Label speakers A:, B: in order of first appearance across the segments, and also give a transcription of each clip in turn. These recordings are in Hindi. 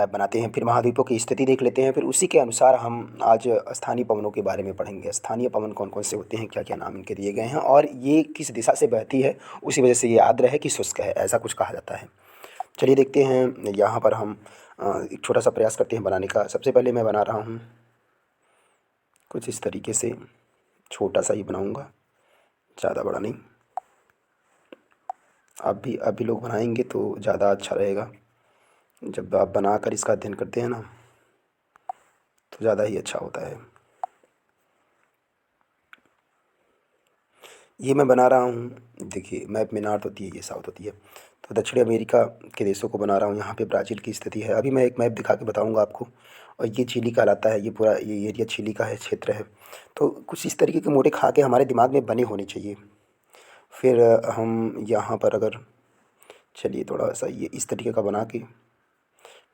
A: मैप बनाते हैं, फिर महाद्वीपों की स्थिति देख लेते हैं, फिर उसी के अनुसार हम आज स्थानीय पवनों के बारे में पढ़ेंगे। स्थानीय पवन कौन कौन से होते हैं, क्या क्या नाम इनके दिए गए हैं और ये किस दिशा से बहती है, उसी वजह से ये आर्द्र है कि शुष्क है, ऐसा कुछ कहा जाता है। चलिए देखते हैं। यहाँ पर हम एक छोटा सा प्रयास करते हैं बनाने का। सबसे पहले मैं बना रहा हूँ कुछ इस तरीके से, छोटा सा ही बनाऊँगा, ज़्यादा बड़ा नहीं। आप भी लोग बनाएंगे तो ज़्यादा अच्छा रहेगा। जब आप बनाकर इसका अध्ययन करते हैं ना तो ज़्यादा ही अच्छा होता है। ये मैं बना रहा हूँ, देखिए मैप में नॉर्थ होती है, ये साउथ होती है, तो दक्षिणी अमेरिका के देशों को बना रहा हूँ। यहाँ पे ब्राज़ील की स्थिति है। अभी मैं एक मैप दिखा के बताऊँगा आपको। और ये चिली कहलाता है, ये पूरा ये एरिया चिली का है, क्षेत्र है। तो कुछ इस तरीके के मोटे खाके हमारे दिमाग में बने होने चाहिए। फिर हम यहाँ पर अगर, चलिए थोड़ा सा ये इस तरीके का बना के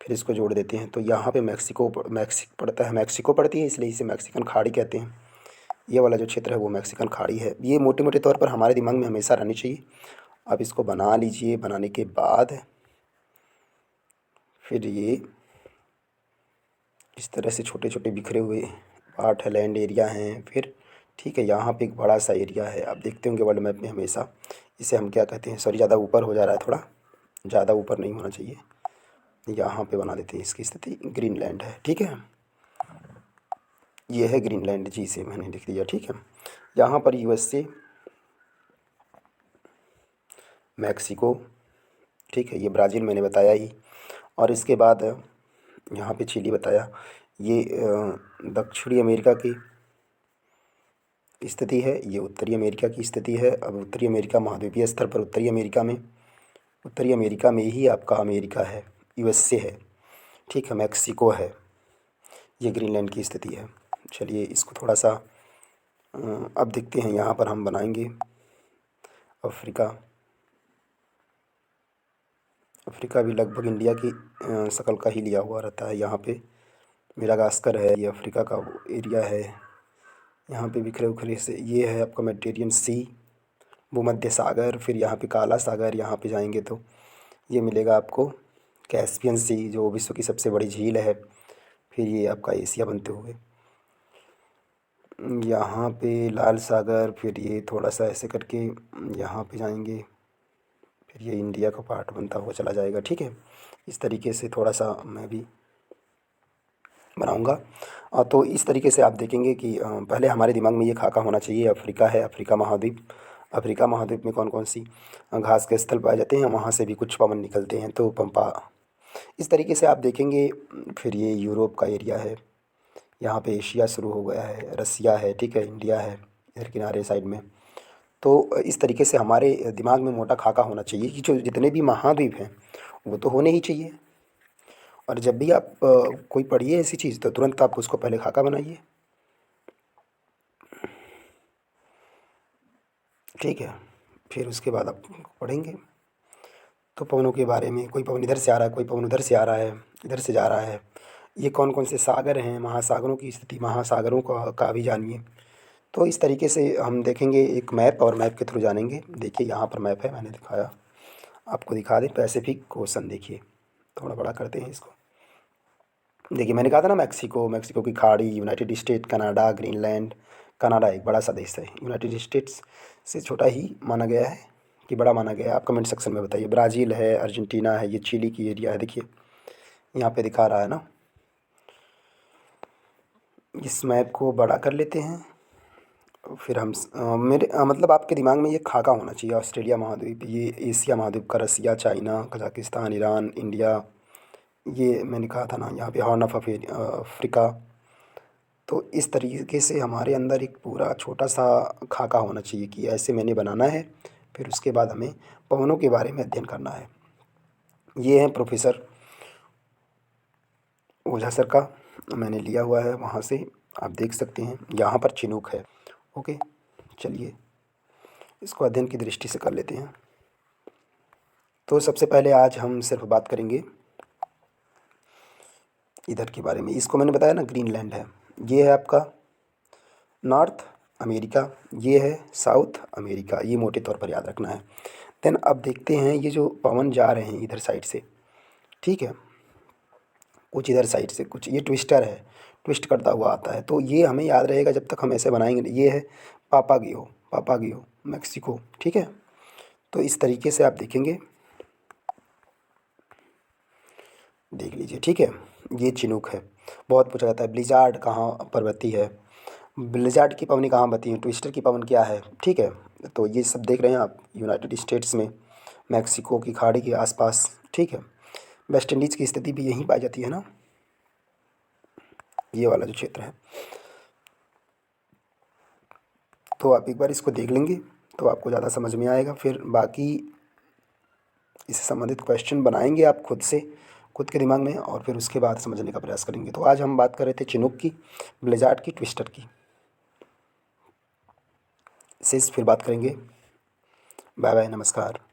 A: फिर इसको जोड़ देते हैं। तो यहाँ पे मैक्सिको पड़ता है, मैक्सिको पड़ती है, इसलिए इसे मैक्सिकन खाड़ी कहते हैं। ये वाला जो क्षेत्र है वो मैक्सिकन खाड़ी है। ये मोटे मोटे तौर पर हमारे दिमाग में हमेशा रहनी चाहिए। अब इसको बना लीजिए। बनाने के बाद फिर ये इस तरह से छोटे छोटे बिखरे हुए पार्ट है, लैंड एरिया हैं। फिर ठीक है, यहाँ पे एक बड़ा सा एरिया है, आप देखते होंगे वर्ल्ड मैप में हमेशा। इसे हम क्या कहते हैं, सॉरी ज़्यादा ऊपर हो जा रहा है, थोड़ा ज़्यादा ऊपर नहीं होना चाहिए। यहाँ पे बना देते हैं, इसकी स्थिति ग्रीनलैंड है। ठीक है, ये है ग्रीनलैंड जी, से मैंने लिख दिया। ठीक है, यहाँ पर यूएसए, मैक्सिको, ठीक है, ये ब्राज़ील मैंने बताया ही। और इसके बाद यहाँ पे चिली बताया। ये दक्षिणी अमेरिका की स्थिति है, ये उत्तरी अमेरिका की स्थिति है। अब उत्तरी अमेरिका महाद्वीपीय स्तर पर उत्तरी अमेरिका में ही आपका अमेरिका है, यूएसए है, ठीक है, मैक्सिको है, ये ग्रीनलैंड की स्थिति है। चलिए इसको थोड़ा सा अब देखते हैं। यहाँ पर हम बनाएंगे अफ्रीका। अफ्रीका भी लगभग इंडिया की शकल का ही लिया हुआ रहता है। यहाँ पे मेडागास्कर है, ये अफ्रीका का एरिया है। यहाँ पे बिखरे उखरे से ये है आपका मेडिटेरियन सी, भूमध्य सागर। फिर यहाँ पे काला सागर, यहाँ पे जाएंगे तो ये मिलेगा आपको कैस्पियन सी, जो विश्व की सबसे बड़ी झील है। फिर ये आपका एशिया बनते हुए यहाँ पे लाल सागर। फिर ये थोड़ा सा ऐसे करके यहाँ पे जाएंगे, फिर ये इंडिया का पार्ट बनता हुआ चला जाएगा। ठीक है, इस तरीके से थोड़ा सा मैं भी बनाऊंगा। तो इस तरीके से आप देखेंगे कि पहले हमारे दिमाग में ये खाका होना चाहिए। अफ्रीका है, अफ्रीका महाद्वीप। अफ्रीका महाद्वीप में कौन कौन सी घास के स्थल पाए जाते हैं, वहाँ से भी कुछ पवन निकलते हैं, तो पंपा। इस तरीके से आप देखेंगे। फिर ये यूरोप का एरिया है, यहाँ पे एशिया शुरू हो गया है, रसिया है, ठीक है, इंडिया है इधर किनारे साइड में। तो इस तरीके से हमारे दिमाग में मोटा खाका होना चाहिए कि जो जितने भी महाद्वीप हैं वो तो होने ही चाहिए। और जब भी आप कोई पढ़िए ऐसी चीज़, तो तुरंत आप उसको पहले खाका बनाइए। ठीक है, फिर उसके बाद आप पढ़ेंगे तो पवनों के बारे में। कोई पवन इधर से आ रहा है, कोई पवन उधर से आ रहा है, इधर से जा रहा है। ये कौन कौन से सागर हैं, महासागरों की स्थिति, महासागरों का भी जानिए। तो इस तरीके से हम देखेंगे एक मैप, और मैप के थ्रू जानेंगे। देखिए यहाँ पर मैप है, मैंने दिखाया, आपको दिखा दें। पैसिफिक ओशन, देखिए थोड़ा बड़ा करते हैं इसको। देखिए मैंने कहा था ना, मैक्सिको, मैक्सिको की खाड़ी, United state, Canada, Greenland. Canada एक बड़ा सा देश है, यूनाइटेड स्टेट्स से छोटा ही माना गया है कि बड़ा माना गया है। आप कमेंट सेक्शन में बताइए। ब्राज़ील है, अर्जेंटीना है, ये चिली की एरिया है, देखिए यहाँ पे दिखा रहा है ना। इस मैप को बड़ा कर लेते हैं। फिर हम मतलब आपके दिमाग में ये खाका होना चाहिए। ऑस्ट्रेलिया महाद्वीप, ये एशिया महाद्वीप का, रसिया, चाइना, कजाकिस्तान, ईरान, इंडिया, ये मैंने कहा था ना, यहाँ पे हॉर्न ऑफ अफ्रीका। तो इस तरीके से हमारे अंदर एक पूरा छोटा सा खाका होना चाहिए कि ऐसे मैंने बनाना है। फिर उसके बाद हमें पवनों के बारे में अध्ययन करना है। ये है प्रोफेसर ओझा सर का, मैंने लिया हुआ है वहाँ से, आप देख सकते हैं। यहाँ पर चिनूक है। ओके, चलिए इसको अध्ययन की दृष्टि से कर लेते हैं। तो सबसे पहले आज हम सिर्फ बात करेंगे इधर के बारे में। इसको मैंने बताया ना, ग्रीनलैंड है। ये है आपका नॉर्थ अमेरिका, ये है साउथ अमेरिका, ये मोटे तौर पर याद रखना है। देन अब देखते हैं ये जो पवन जा रहे हैं इधर साइड से, ठीक है, कुछ इधर साइड से, कुछ ये ट्विस्टर है, ट्विस्ट करता हुआ आता है। तो ये हमें याद रहेगा जब तक हम ऐसे बनाएंगे नहीं। ये है पापागियो, पापागियो मैक्सिको, ठीक है। तो इस तरीके से आप देखेंगे, देख लीजिए, ठीक है। ये चिनूक है। बहुत पूछा जाता है ब्लिजार्ड कहाँ पर बहती है, ब्लिजार्ड की पवनी कहाँ बहती है, ट्विस्टर की पवन क्या है, ठीक है। तो ये सब देख रहे हैं आप यूनाइटेड स्टेट्स में, मैक्सिको की खाड़ी के आसपास, ठीक है। वेस्ट इंडीज़ की स्थिति भी यहीं पाई जाती है ना, ये वाला जो क्षेत्र है। तो आप एक बार इसको देख लेंगे तो आपको ज़्यादा समझ में आएगा। फिर बाकी इससे संबंधित क्वेश्चन बनाएंगे आप खुद से, खुद के दिमाग में, और फिर उसके बाद समझने का प्रयास करेंगे। तो आज हम बात कर रहे थे चिनूक की, ब्लिज़ार्ड की, ट्विस्टर की। से फिर बात करेंगे। बाय बाय, नमस्कार।